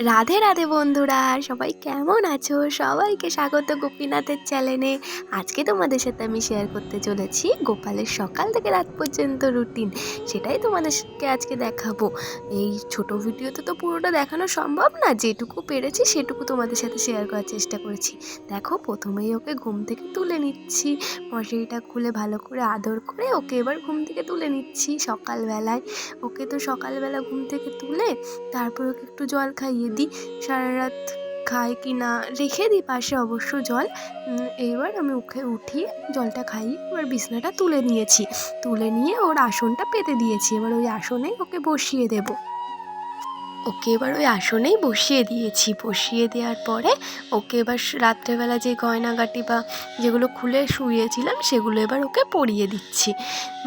রাধে রাধে বন্ধুরা, সবাই কেমন আছো? সবাইকে স্বাগত গোপীনাথের চ্যানেলে। আজকে তোমাদের সাথে আমি শেয়ার করতে চলেছি গোপালের সকাল থেকে রাত পর্যন্ত রুটিন। সেটাই তোমাদেরকে আজকে দেখাবো। এই ছোট ভিডিওতে তো পুরোটা দেখানো সম্ভব না, যেটুকু পেরেছি সেটুকু তোমাদের সাথে শেয়ার করার চেষ্টা করেছি। দেখো, প্রথমেই ওকে ঘুম থেকে তুলে নিচ্ছি, মশারিটা খুলে ভালো করে আদর করে ওকে এবার ঘুম থেকে তুলে নিচ্ছি সকালবেলায়। ওকে তো সকালবেলা ঘুম থেকে তুলে তারপর ওকে একটু জল খাইয়ে দিই। সারা রাত খায় কি না রেখে দিই পাশে অবশ্য জল। এইবার আমি ওকে উঠিয়ে জলটা খাইয়ে এবার বিছনাটা তুলে নিয়েছি, তুলে নিয়ে ওর আসনটা পেতে দিয়েছি। এবার ওই আসনেই ওকে বসিয়ে দেবো। ওকে এবার ওই আসনেই বসিয়ে দিয়েছি। বসিয়ে দেওয়ার পরে ওকে এবার রাত্রেবেলা যে গয়নাগাটি বা যেগুলো খুলে শুয়েছিলাম সেগুলো এবার ওকে পরিয়ে দিচ্ছি।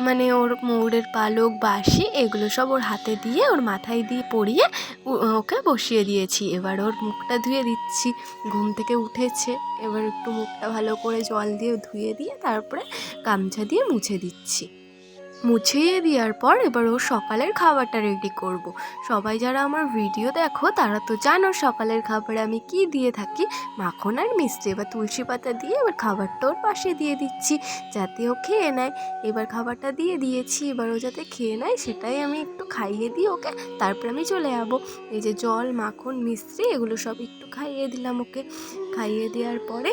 মানে ওর ময়ূরের পালক, বাঁশি এগুলো সব ওর হাতে দিয়ে ওর মাথায় দিয়ে পরিয়ে ওকে বসিয়ে দিয়েছি। এবার ওর মুখটা ধুয়ে দিচ্ছি। ঘুম থেকে উঠেছে, এবার একটু মুখটা ভালো করে জল দিয়ে ধুয়ে দিয়ে তারপরে গামছা দিয়ে মুছে দিচ্ছি। মুছিয়ে দেওয়ার পর এবার ও সকালের খাবারটা রেডি করব। সবাই যারা আমার ভিডিও দেখো তারা তো জানো সকালের খাবারে আমি কি দিয়ে থাকি, মাখন আর মিষ্টি। এবার তুলসী পাতা দিয়ে এবার খাবারটা ওর পাশে দিয়ে দিচ্ছি যাতে ও খেয়ে নেয়। এবার খাবারটা দিয়ে দিয়েছি, এবার ও যাতে খেয়ে নেয় সেটাই আমি একটু খাইয়ে দিই ওকে। তারপর আমি চলে যাবো। এই যে জল, মাখন, মিষ্টি এগুলো সব একটু খাইয়ে দিলাম ওকে। খাইয়ে দেওয়ার পরে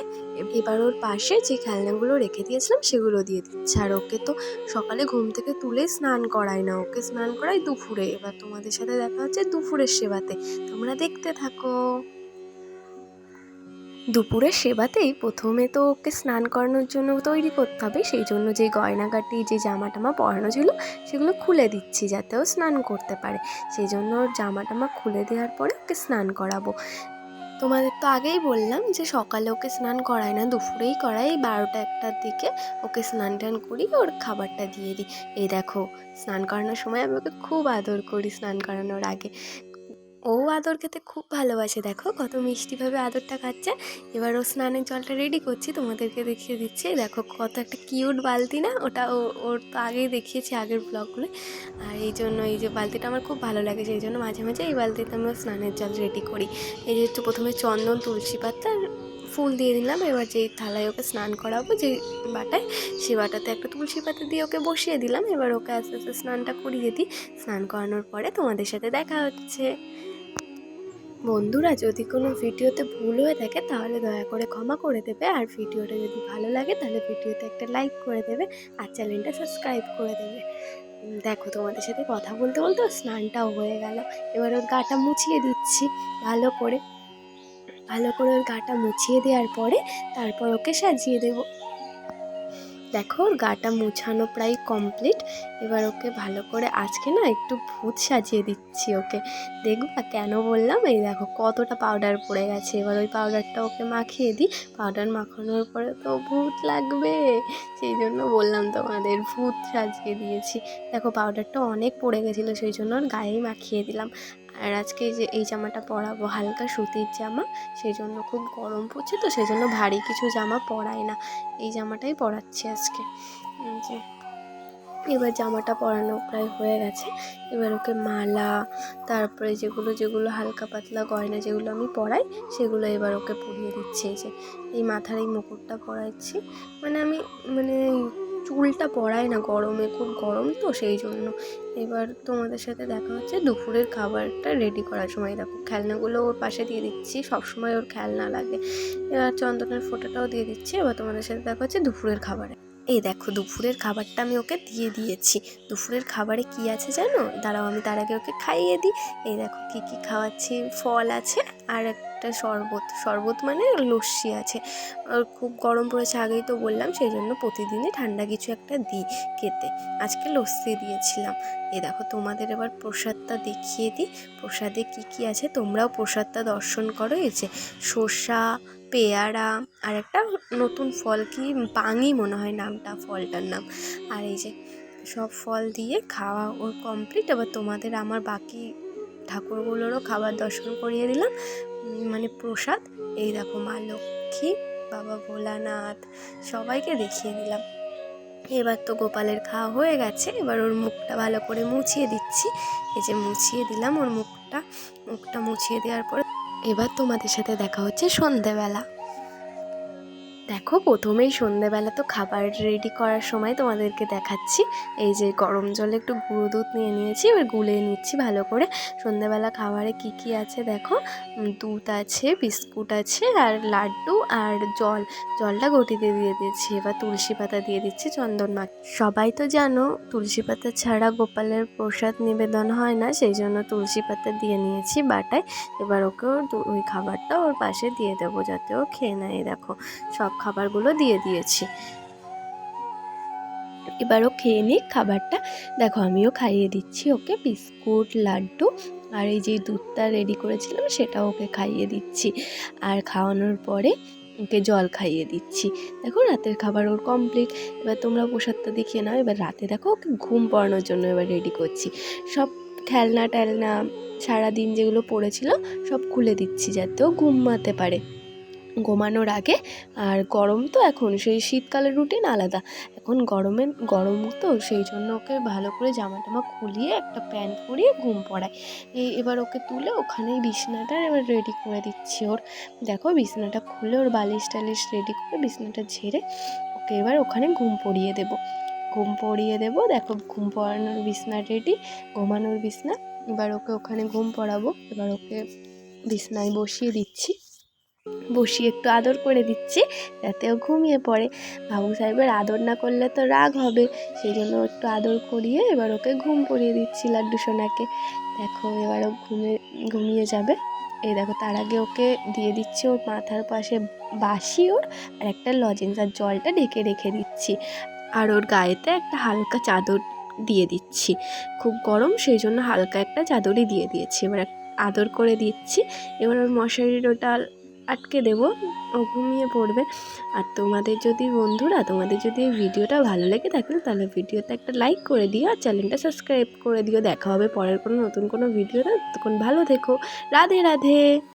এবার ওর পাশে যে খেলনাগুলো রেখে দিয়েছিলাম সেগুলো দিয়ে দিচ্ছি। আর ওকে তো সকালে ঘুম থেকে তুলে স্নান করাই না, ওকে স্নান করাই দুপুরে। এবার তোমাদের সাথে দেখা হচ্ছে দুপুরের সেবাতে, তোমরা দেখতে থাকো। দুপুরের সেবাতেই প্রথমে তো ওকে স্নান করানোর জন্য তৈরি করতে হবে, সেই জন্য যে গয়নাগাটি যে জামা টামা পরানো ছিল সেগুলো খুলে দিচ্ছি যাতে ও স্নান করতে পারে। সেই জন্য ওর জামা টামা খুলে দেওয়ার পরে ওকে স্নান করাবো। তোমাদের তো আগেই বললাম যে সকালে ওকে স্নান করাই না, দুপুরেই করাই। 12টা-1টার দিকে ওকে স্নান টান করি, ওর খাবারটা দিয়ে দিই। এই দেখো, স্নান করানোর সময় আমি ওকে খুব আদর করি। স্নান করানোর আগে ও আদর খেতে খুব ভালোবাসে, দেখো কত মিষ্টিভাবে আদরটা খাচ্ছে। এবার ও স্নানের জলটা রেডি করছি, তোমাদেরকে দেখিয়ে দিচ্ছি। দেখো কত একটা কিউট বালতি না, ওটা ওর তো আগেই দেখিয়েছি আগের ব্লগগুলো। আর এই জন্য এই যে বালতিটা আমার খুব ভালো লাগে, সেই জন্য মাঝে মাঝে এই বালতিতে আমি স্নানের জল রেডি করি। এই যে একটু প্রথমে চন্দন, তুলসী পাতা, ফুল দিয়ে দিলাম। এবার যেই থালায় ওকে স্নান করাবো, যে বাটায়, সে বাটাতে একটা তুলসী পাতা দিয়ে ওকে বসিয়ে দিলাম। এবার ওকে আস্তে আস্তে স্নানটা করিয়ে দিই। স্নান করানোর পরে তোমাদের সাথে দেখা হচ্ছে। বন্ধুরা, যদি কোনো ভিডিওতে ভুল হয়ে থাকে তাহলে দয়া করে ক্ষমা করে দেবে। আর ভিডিওটা যদি ভালো লাগে তাহলে ভিডিওতে একটা লাইক করে দেবে আর চ্যানেলটা সাবস্ক্রাইব করে দেবে। দেখো, তোমাদের সাথে কথা বলতে বলতে স্নানটাও হয়ে গেল। এবার ওর গাটা মুছিয়ে দিচ্ছি ভালো করে। ওর গাটা মুছিয়ে দেওয়ার পরে তারপর ওকে সাজিয়ে দেবো। দেখো, ওর গাটা মুছানো প্রায় কমপ্লিট। এবার ওকে ভালো করে আজকে না একটু ভূত সাজিয়ে দিচ্ছি ওকে। দেখবা কেন বললাম? এই দেখো কতটা পাউডার পড়ে গেছে। এবার ওই পাউডারটা ওকে মাখিয়ে দিই। পাউডার মাখানোর পরে তো ভূত লাগবে, সেই জন্য বললাম তোমাদের ভূত সাজিয়ে দিয়েছি। দেখো, পাউডারটা অনেক পড়ে গেছিলো, সেই জন্য ওর গায়েই মাখিয়ে দিলাম। আর আজকে যে এই জামাটা পরাবো হালকা সুতির জামা, সেই জন্য খুব গরম পড়ছে তো সেই জন্য ভারী কিছু জামা পরাই না, এই জামাটাই পরাচ্ছি আজকে। যে এবার জামাটা পরানো প্রায় হয়ে গেছে। এবার ওকে মালা, তারপরে যেগুলো যেগুলো হালকা পাতলা গয়না যেগুলো আমি পরাই সেগুলো এবার ওকে পরিয়ে দিচ্ছি। এই যে এই মাথার এই মুকুটটা পরাচ্ছি, আমি চুলটা পরাই না গরমে, খুব গরম তো সেই জন্য। এবার তোমাদের সাথে দেখা হচ্ছে দুপুরের খাবারটা রেডি করার সময়। দেখো, খেলনাগুলো ওর পাশে দিয়ে দিচ্ছি, সবসময় ওর খেলনা লাগে। এবার চন্দনের ফোঁটাটাও দিয়ে দিচ্ছি। এবার তোমাদের সাথে দেখা হচ্ছে দুপুরের খাবারে। এই দেখো, দুপুরের খাবারটা আমি ওকে দিয়ে দিয়েছি। দুপুরের খাবারে কি আছে জানো? দাঁড়াও, আমি তার আগে ওকে খাইয়ে দিই। এই দেখো কি কি খাওয়াচ্ছি, ফল আছে আর একটা শরবত মানে লস্যি আছে। আর খুব গরম পড়েছে আগেই তো বললাম, সেই জন্য প্রতিদিনই ঠান্ডা কিছু একটা দিই খেতে। আজকে লস্যি দিয়েছিলাম। এই দেখো, তোমাদের এবার প্রসাদটা দেখিয়ে দিই। প্রসাদে কি কি আছে তোমরাও প্রসাদটা দর্শন করো। এই যে শসা, পেয়ারা আর একটা নতুন ফল, কি পাঙি মনে হয় নামটা, ফলটার নাম। আর এই যে সব ফল দিয়ে খাওয়া ওর কমপ্লিট। এবার তোমাদের আমার বাকি ঠাকুরগুলোরও খাবার দর্শন করিয়ে দিলাম, প্রসাদ। এই দেখো, মা লক্ষ্মী, বাবা ভোলানাথ, সবাইকে দেখিয়ে দিলাম। এবার তো গোপালের খাওয়া হয়ে গেছে। এবার ওর মুখটা ভালো করে মুছিয়ে দিচ্ছি। এই যে মুছিয়ে দিলাম ওর মুখটা। মুখটা মুছিয়ে দেওয়ার পরে এবার তোমাদের সাথে দেখা হচ্ছে সন্ধেবেলা। দেখো প্রথমেই সন্ধেবেলা তো খাবার রেডি করার সময় তোমাদেরকে দেখাচ্ছি। এই যে গরম জলে একটু গুঁড়ো দুধ নিয়ে নিয়েছি, এবার গুলিয়ে নিচ্ছি ভালো করে। সন্ধেবেলা খাবারে কি কি আছে দেখো, দুধ আছে, বিস্কুট আছে, আর লাড্ডু, আর জলটা ঘটিতে দিয়ে দিয়েছি। এবার তুলসী পাতা দিয়ে দিচ্ছি, চন্দন মাখ। সবাই তো জানো তুলসী পাতা ছাড়া গোপালের প্রসাদ নিবেদন হয় না, সেই জন্য তুলসী পাতা দিয়ে নিয়েছি বাটায়। এবার ওকে ওই খাবারটা ওর পাশে দিয়ে দেবো যাতে ও খেয়ে নেয়। দেখো সব খাবারগুলো দিয়ে দিয়েছি, এবারও খেয়ে নিক খাবারটা। দেখো আমিও খাইয়ে দিচ্ছি ওকে বিস্কুট, লাড্ডু, আর এই যে দুধটা রেডি করেছিলাম সেটা ওকে খাইয়ে দিচ্ছি। আর খাওয়ানোর পরে ওকে জল খাইয়ে দিচ্ছি। দেখো রাতের খাবার ওর কমপ্লিট। এবার তোমরা প্রসাদটা দেখিয়ে নাও। এবার রাতে দেখো ওকে ঘুম পড়ানোর জন্য এবার রেডি করছি। সব খেলনা টেলনা সারাদিন যেগুলো পড়েছিল সব খুলে দিচ্ছি যাতে ও ঘুমাতে পারে ঘুমানোর আগে। আর গরম তো এখন, সেই শীতকালের রুটিন আলাদা, এখন গরম তো সেই জন্য ওকে ভালো করে জামা টামা খুলিয়ে একটা প্যান্ট পরিয়ে ঘুম পড়ায়। এবার ওকে তুলে ওখানেই বিছানাটা এবার রেডি করে দিচ্ছি ওর। দেখো বিছানাটা খুলে ওর বালিশ টালিশ রেডি করে বিছানাটা ঝেড়ে ওকে এবার ওখানে ঘুম পড়িয়ে দেবো। দেখো ঘুম পড়ানোর বিছানা রেডি, ঘুমানোর বিছানা। এবার ওকে ওখানে ঘুম পড়াবো। এবার ওকে বিছানায় বসিয়ে একটু আদর করে দিচ্ছি যাতে ও ঘুমিয়ে পড়ে। বাবু সাহেবের আদর না করলে তো রাগ হবে, সেই জন্য একটু আদর করিয়ে এবার ওকে ঘুম পড়িয়ে দিচ্ছি লাড্ডু সোনাকে। দেখো এবার ও ঘুমিয়ে যাবে। এই দেখো তার আগে ওকে দিয়ে দিচ্ছি ওর মাথার পাশে বাসি ওর, আর একটা লজেন্স, আর জলটা ঢেকে রেখে দিচ্ছি। আর ওর গায়েতে একটা হালকা চাদর দিয়ে দিচ্ছি, খুব গরম সেই জন্য হালকা একটা চাদরই দিয়ে দিয়েছি। এবার আদর করে দিচ্ছি। এবার ওর মশারির ওটা আটকে দেবো, ও ঘুমিয়ে পড়বে। আর তোমাদের যদি এই ভিডিওটা ভালো লেগে থাকে তাহলে ভিডিওতে একটা লাইক করে দিও, আর চ্যানেলটা সাবস্ক্রাইব করে দিও। দেখা হবে পরের কোনো নতুন কোনো ভিডিওতে। তখন ভালো থেকো। রাধে রাধে।